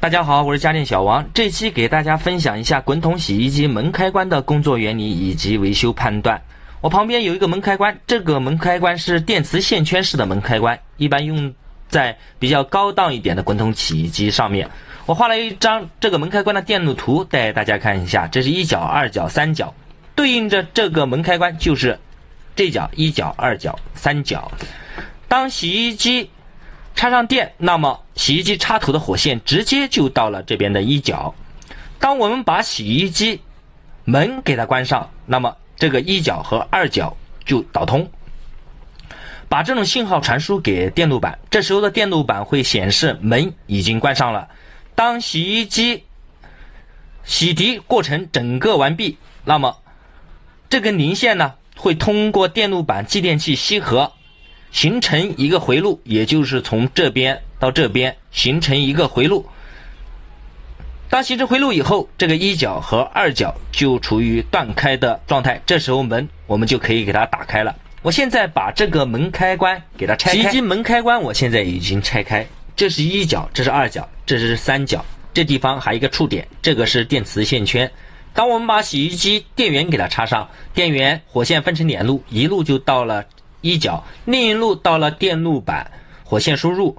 大家好，我是家电小王。这期给大家分享一下滚筒洗衣机门开关的工作原理以及维修判断。我旁边有一个门开关，这个门开关是电磁线圈式的门开关，一般用在比较高档一点的滚筒洗衣机上面。我画了一张这个门开关的电路图带大家看一下，这是一角、二角、三角，对应着这个门开关就是这角、一角、二角、三角。当洗衣机插上电，那么洗衣机插头的火线直接就到了这边的一角。当我们把洗衣机门给它关上，那么这个一角和二角就导通，把这种信号传输给电路板。这时候的电路板会显示门已经关上了。当洗衣机洗涤过程整个完毕，那么这根零线呢会通过电路板继电器吸合，形成一个回路，也就是从这边到这边形成一个回路。当形成回路以后，这个一角和二角就处于断开的状态，这时候门我们就可以给它打开了。我现在把这个门开关给它拆开，洗衣机门开关我现在已经拆开，这是一角，这是二角，这是三角，这地方还有一个触点，这个是电磁线圈。当我们把洗衣机电源给它插上，电源火线分成两路，一路就到了一角，另一路到了电路板火线输入。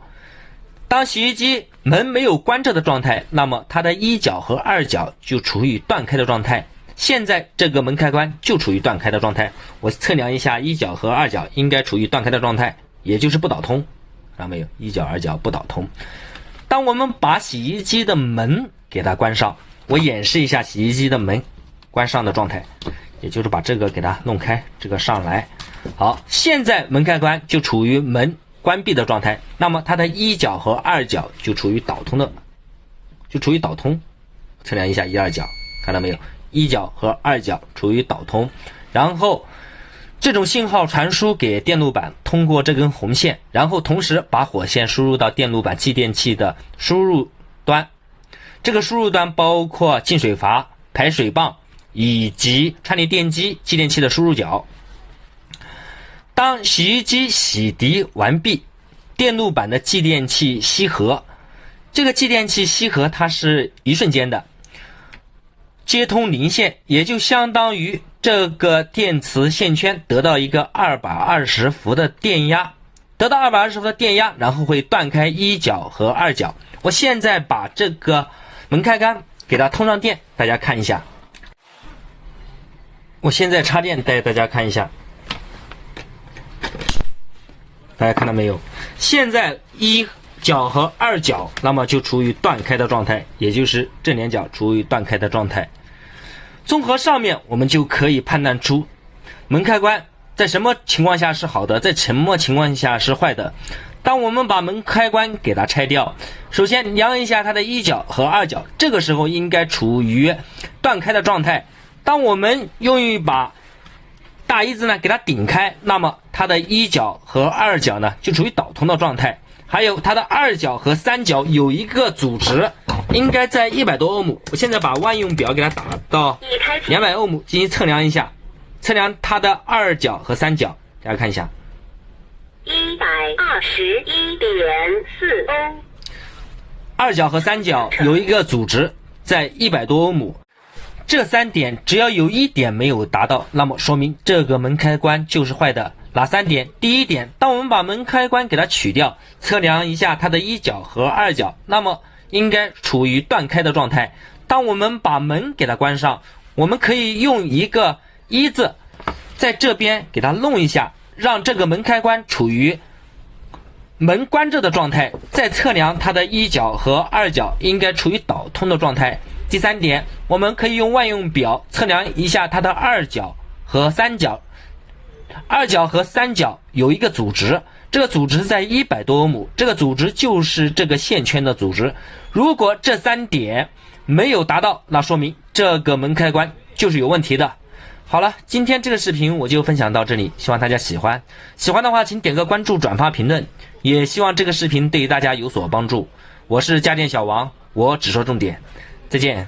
当洗衣机门没有关着的状态，那么它的一角和二角就处于断开的状态。现在这个门开关就处于断开的状态，我测量一下一角和二角应该处于断开的状态，也就是不导通，看到没有？一角二角不导通。当我们把洗衣机的门给它关上，我演示一下洗衣机的门关上的状态，也就是把这个给它弄开，这个上来。好，现在门开关就处于门关闭的状态，那么它的一角和二角就处于导通。测量一下一二角，看到没有？一角和二角处于导通，然后这种信号传输给电路板，通过这根红线，然后同时把火线输入到电路板继电器的输入端。这个输入端包括进水阀、排水泵以及串联电机、继电器的输入角。当洗衣机洗涤完毕，电路板的继电器吸合，这个继电器吸合它是一瞬间的，接通零线，也就相当于这个电磁线圈得到一个220伏的电压，然后会断开一角和二角。我现在把这个门开关给它通上电，大家看一下。我现在插电带大家看一下，大家看到没有？现在一角和二角那么就处于断开的状态，也就是这两角处于断开的状态。综合上面，我们就可以判断出门开关在什么情况下是好的，在什么情况下是坏的。当我们把门开关给它拆掉，首先量一下它的一角和二角，这个时候应该处于断开的状态。当我们用一把大衣子呢给它顶开，那么它的一角和二角呢就处于导通的状态。还有它的二角和三角有一个阻值，应该在100多欧姆。我现在把万用表给它打到200欧姆进行测量一下，测量它的二角和三角，大家看一下，121.4欧。二角和三角有一个阻值在100多欧姆，这三点只要有一点没有达到，那么说明这个门开关就是坏的。哪三点？第一点，当我们把门开关给它取掉，测量一下它的一角和二角，那么应该处于断开的状态。当我们把门给它关上，我们可以用一个一字在这边给它弄一下，让这个门开关处于门关着的状态，再测量它的一角和二角应该处于导通的状态。第三点，我们可以用万用表测量一下它的二角和三角，二角和三角有一个阻值，这个阻值在100多欧姆，这个阻值就是这个线圈的阻值。如果这三点没有达到，那说明这个门开关就是有问题的。好了，今天这个视频我就分享到这里，希望大家喜欢。喜欢的话请点个关注、转发、评论，也希望这个视频对大家有所帮助。我是家电小王，我只说重点，再见。